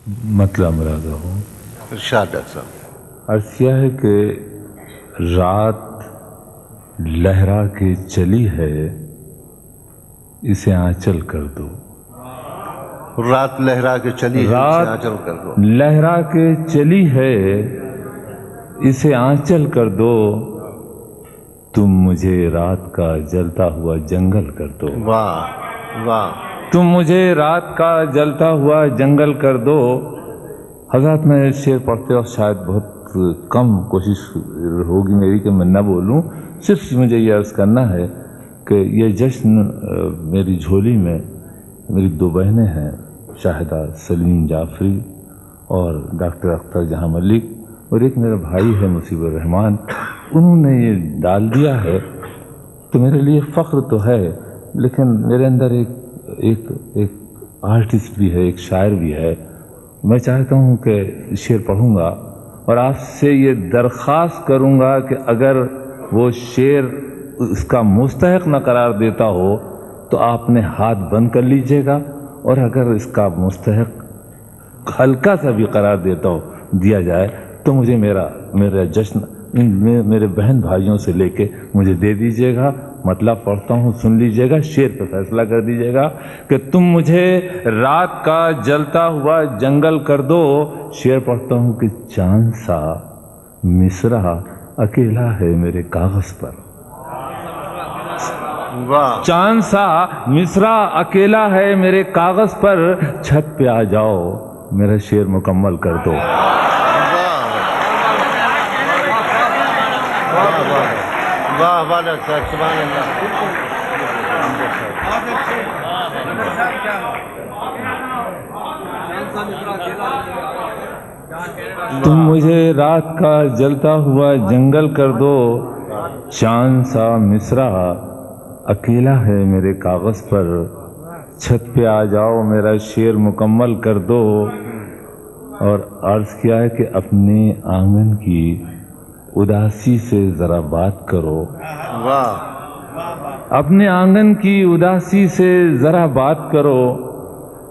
مطلب مرادہ ہوں ارشاد ڈاکٹر صاحب۔ عرض کیا ہے کہ رات لہرا کے چلی ہے، اسے آنچل کر دو۔ رات لہرا کے چلی ہے، رات اسے آنچل کر دو۔ لہرا کے چلی ہے، اسے آنچل کر دو، تم مجھے رات کا جلتا ہوا جنگل کر دو۔ واہ واہ، تم مجھے رات کا جلتا ہوا جنگل کر دو۔ حضرات میں شعر پڑھتے وقت شاید بہت کم کوشش ہوگی میری کہ میں نہ بولوں، صرف مجھے یہ عرض کرنا ہے کہ یہ جشن میری جھولی میں میری دو بہنیں ہیں، شاہدہ سلیم جعفری اور ڈاکٹر اختر جہاں ملک، اور ایک میرا بھائی ہے مصیب الرحمان، انہوں نے یہ ڈال دیا ہے تو میرے لیے فخر تو ہے، لیکن میرے اندر ایک آرٹسٹ بھی ہے، ایک شاعر بھی ہے۔ میں چاہتا ہوں کہ شعر پڑھوں گا اور آپ سے یہ درخواست کروں گا کہ اگر وہ شعر اس کا مستحق نہ قرار دیتا ہو تو آپ نے ہاتھ بند کر لیجئے گا، اور اگر اس کا مستحق ہلکا سا بھی قرار دیا جائے تو مجھے میرا جشن میرے بہن بھائیوں سے لے کے مجھے دے دیجئے گا۔ مطلب پڑھتا ہوں، سن لیجئے گا، شعر پہ فیصلہ کر دیجئے گا کہ تم مجھے رات کا جلتا ہوا جنگل کر دو۔ شعر پڑھتا ہوں کہ چاند سا مصرع اکیلا ہے میرے کاغذ پر، واہ، چاند سا مصرع اکیلا ہے میرے کاغذ پر، چھت پہ آ جاؤ میرا شعر مکمل کر دو۔ واہ واہ ڈاکٹر صاحب، سبحان اللہ۔ تم مجھے رات کا جلتا ہوا جنگل کر دو، چاند سا مصرع اکیلا ہے میرے کاغذ پر، چھت پہ آ جاؤ میرا شعر مکمل کر دو۔ اور عرض کیا ہے کہ اپنے آنگن کی اداسی سے ذرا بات کرو، واہ، اپنے آنگن کی اداسی سے ذرا بات کرو،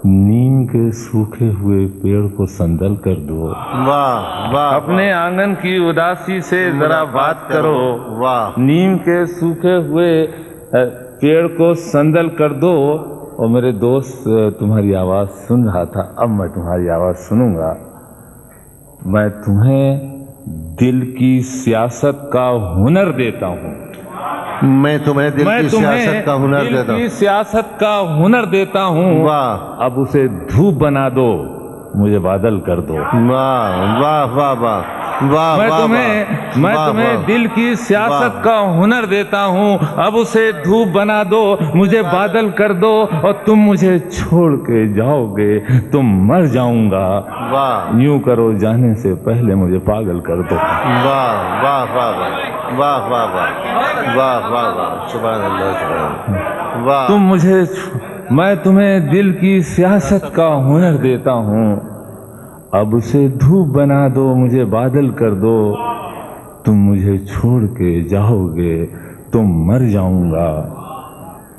نیم کے سوکھے ہوئے پیڑ کو سندل کر دو۔ واہ واہ، اپنے آنگن کی اداسی سے ذرا بات کرو، واہ، نیم کے سوکھے ہوئے پیڑ کو سندل کر دو۔ اور میرے دوست تمہاری آواز سن رہا تھا، اب میں تمہاری آواز سنوں گا۔ میں تمہیں دل کی سیاست کا ہنر دیتا ہوں، میں تمہیں دل کی سیاست کا ہنر دیتا دل ہوں۔ کی سیاست کا ہنر دیتا ہوں، واہ اب اسے دھوپ بنا دو، مجھے بادل کر دو۔ واہ واہ واہ واہ واہ، میں تمہیں دل کی سیاست کا ہنر دیتا ہوں، اب اسے دھوپ بنا دو، مجھے بادل کر دو، اور تم مجھے چھوڑ کے جاؤ گے تو مر جاؤں گا، واہ یوں کرو جانے سے پہلے مجھے پاگل کر دو۔ واہ واہ واہ واہ واہ واہ واہ واہ واہ، سبحان اللہ، سبحان اللہ، واہ، میں تمہیں دل کی سیاست کا ہنر دیتا ہوں، اب اسے دھوپ بنا دو، مجھے بادل کر دو، تم مجھے چھوڑ کے جاؤ گے تو مر جاؤں گا،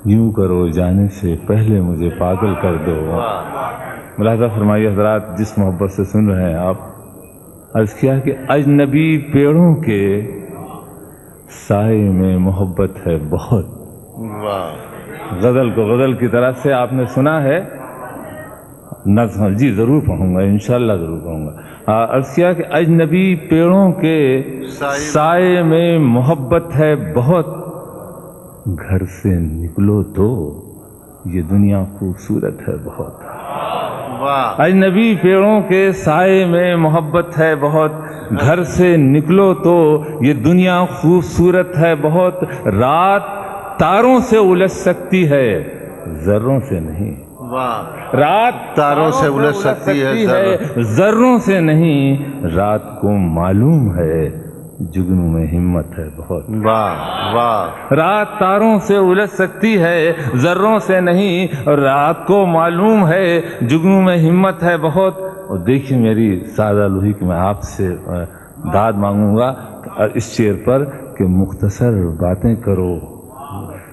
یوں کرو جانے سے پہلے مجھے پاگل کر دو۔ ملاحظہ فرمائیے حضرات، جس محبت سے سن رہے ہیں آپ، عرض کیا کہ اجنبی پیڑوں کے سائے میں محبت ہے بہت۔ واہ، غزل کو غزل کی طرح سے آپ نے سنا ہے، نظم جی ضرور پڑھوں گا، انشاءاللہ ضرور پڑھوں گا۔ عرض کیا کہ اجنبی پیڑوں کے سائے میں محبت ہے بہت، گھر سے نکلو تو یہ دنیا خوبصورت ہے بہت۔ واہ، اجنبی پیڑوں کے سائے میں محبت ہے بہت، گھر سے نکلو تو یہ دنیا خوبصورت ہے بہت، رات تاروں سے الجھ سکتی ہے ذروں سے نہیں، واہ، رات تاروں سے الجھ سکتی ہے ذروں سے نہیں، رات کو معلوم ہے جگنوں میں ہمت ہے بہت۔ واہ واہ، رات تاروں سے الجھ سکتی ہے ذروں سے نہیں، رات کو معلوم ہے جگنوں میں ہمت ہے بہت۔ اور دیکھیے میری سادہ لوہی کہ میں آپ سے داد مانگوں گا اس شعر پر کہ مختصر باتیں کرو،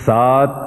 7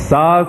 7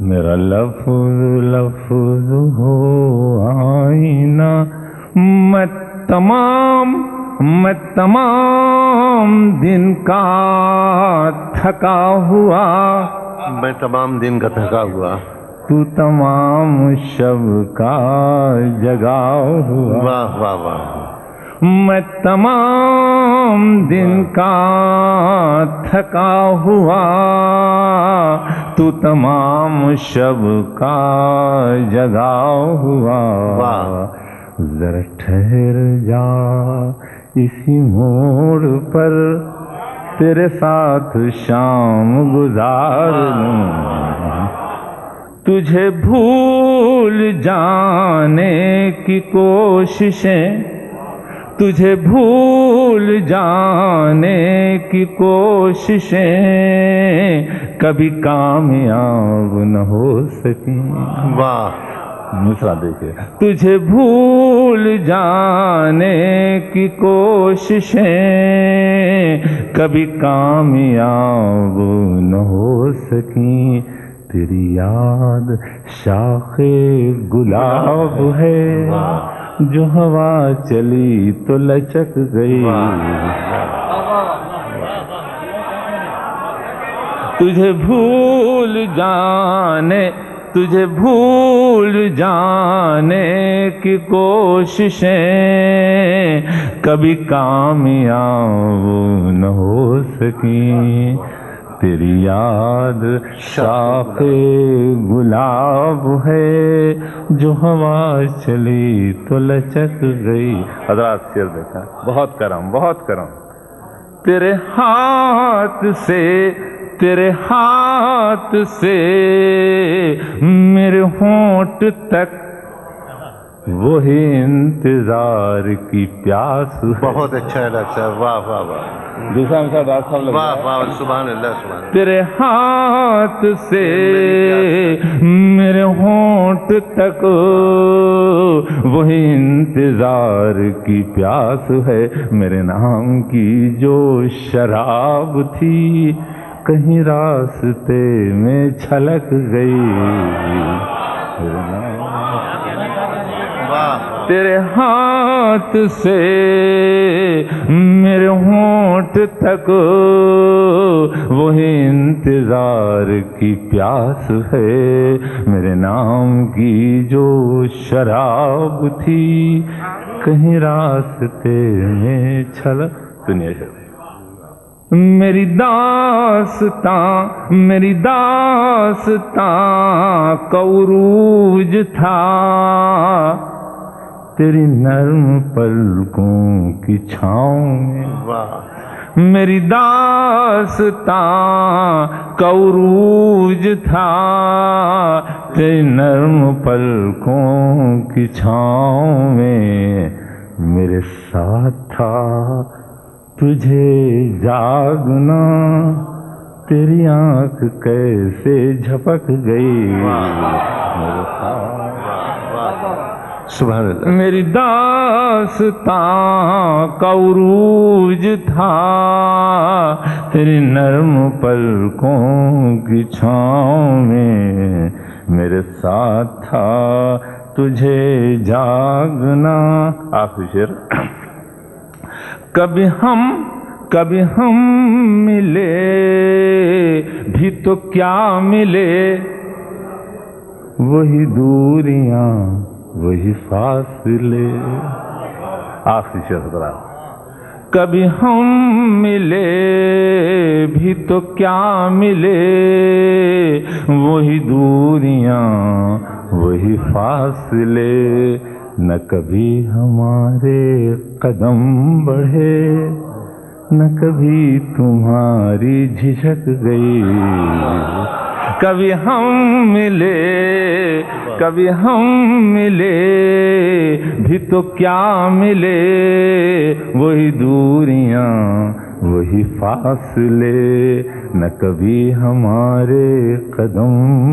میرا لفظ لفظ ہو آئینہ، میں تمام دن کا تھکا ہوا، میں تمام دن کا تھکا ہوا، تو تمام شب کا جگا ہوا، واہ واہ واہ، میں تمام دن کا تھکا ہوا، تو تمام شب کا جگا ہوا، واہ، ذرا ٹھہر جا اسی موڑ پر، تیرے ساتھ شام گزار لوں، تجھے بھول جانے کی کوششیں، تجھے بھول جانے کی کوششیں کبھی کامیاب نہ ہو سکیں، واہ، دوسرا دیکھیں، تجھے بھول جانے کی کوششیں کبھی کامیاب نہ ہو سکیں، تیری یاد شاخ گلاب ہے جو ہوا چلی تو لچک گئی، تجھے بھول جانے کی کوششیں کبھی کامیاب نہ ہو سکیں، تیری یاد شاخ گلاب ہے جو ہوا چلی تو لچک گئی۔ حضرات شعر دیکھا، بہت کرم، بہت کرم، تیرے ہاتھ سے میرے ہونٹ تک وہی انتظار کی پیاس ہے۔ بہت اچھا ہے ڈاکٹر صاحب، واہ واہ واہ، دوسرا مثال ڈاکٹر صاحب واہ واہ، سبحان اللہ سبحان اللہ، تیرے ہاتھ سے میرے ہونٹ تک وہی انتظار کی پیاس ہے، میرے نام کی جو شراب تھی کہیں راستے میں چھلک گئی، تیرے ہاتھ سے میرے ہونٹ تک وہی انتظار کی پیاس ہے، میرے نام کی جو شراب تھی کہیں راستے میں چھلک۔ سنیے شعر، میری داستاں کا عروج تھا تیری نرم پلکوں کی چھاؤں میں، میری داستاں کا عروج تھا تیری نرم پلکوں کی چھاؤں میں، میرے ساتھ تھا تجھے جاگنا، تیری آنکھ کیسے جھپک گئی، سبحان اللہ، میری داستاں کا عروج تھا تیری نرم پلکوں کی چھاؤں میں، میرے ساتھ تھا تجھے جاگنا۔ آخری شعر، کبھی ہم ملے بھی تو کیا ملے، وہی دوریاں وہی فاصلے۔ آخری شعر حضرات، کبھی ہم ملے بھی تو کیا ملے، وہی دوریاں وہی فاصلے، نہ کبھی ہمارے قدم بڑھے نہ کبھی تمہاری جھجک گئی، کبھی ہم ملے بھی تو کیا ملے، وہی دوریاں وہی فاصلے، نہ کبھی ہمارے قدم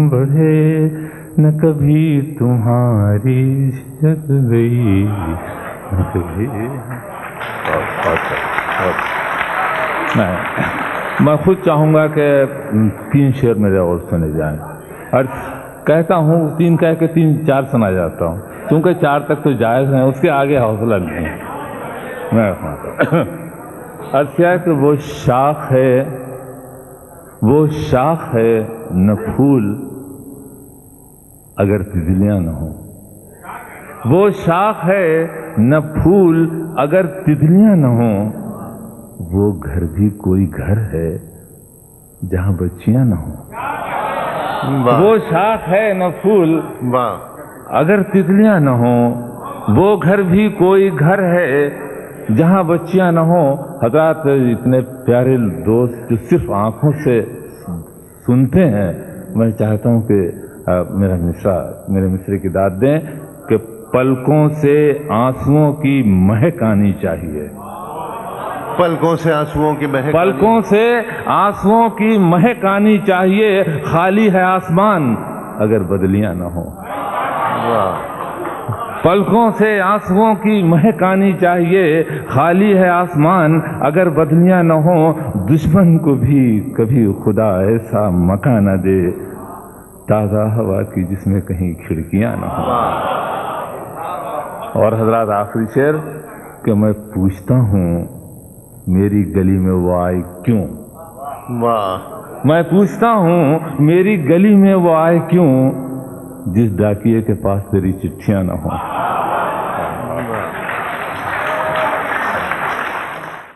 بڑھے نہ کبھی تمہاری جھجک گئی، نہ کبھی۔ میں خود چاہوں گا کہ 3 شعر میرے اور سنے جائیں۔ اور کہتا ہوں 3 کہہ کے 3-4 سنا جاتا ہوں، کیونکہ 4 تک تو جائز ہیں، اس کے آگے حوصلہ نہیں میں عرض کیا کہ وہ شاخ ہے نہ پھول اگر تتلیاں نہ ہوں، وہ شاخ ہے نہ پھول اگر تتلیاں نہ ہوں، وہ گھر بھی کوئی گھر ہے جہاں بچیاں نہ ہوں، وہ شاخ ہے نہ پھول اگر تتلیاں نہ ہوں، وہ گھر بھی کوئی گھر ہے جہاں بچیاں نہ ہوں۔ حضرات اتنے پیارے دوست جو صرف آنکھوں سے سنتے ہیں، میں چاہتا ہوں کہ میرے مصرے کی داد دیں کہ پلکوں سے آنسوؤں کی مہک آنی چاہیے، پلکوں سے آنسوؤں کی مہک، پلکوں سے آنسوؤں کی مہک آنی چاہیے، خالی ہے آسمان اگر بدلیاں نہ ہوں، پلکوں سے آنسوؤں کی مہک آنی چاہیے، خالی ہے آسمان اگر بدلیاں نہ ہوں، دشمن کو بھی کبھی خدا ایسا مکان نہ دے، تازہ ہوا کی جس میں کہیں کھڑکیاں نہ ہوں۔ اور حضرات آخری شعر کہ میں پوچھتا ہوں میری گلی میں وہ آئے کیوں، میں پوچھتا ہوں میری گلی میں وہ آئے کیوں، جس ڈاکیے کے پاس تیری چٹھیاں نہ ہوں۔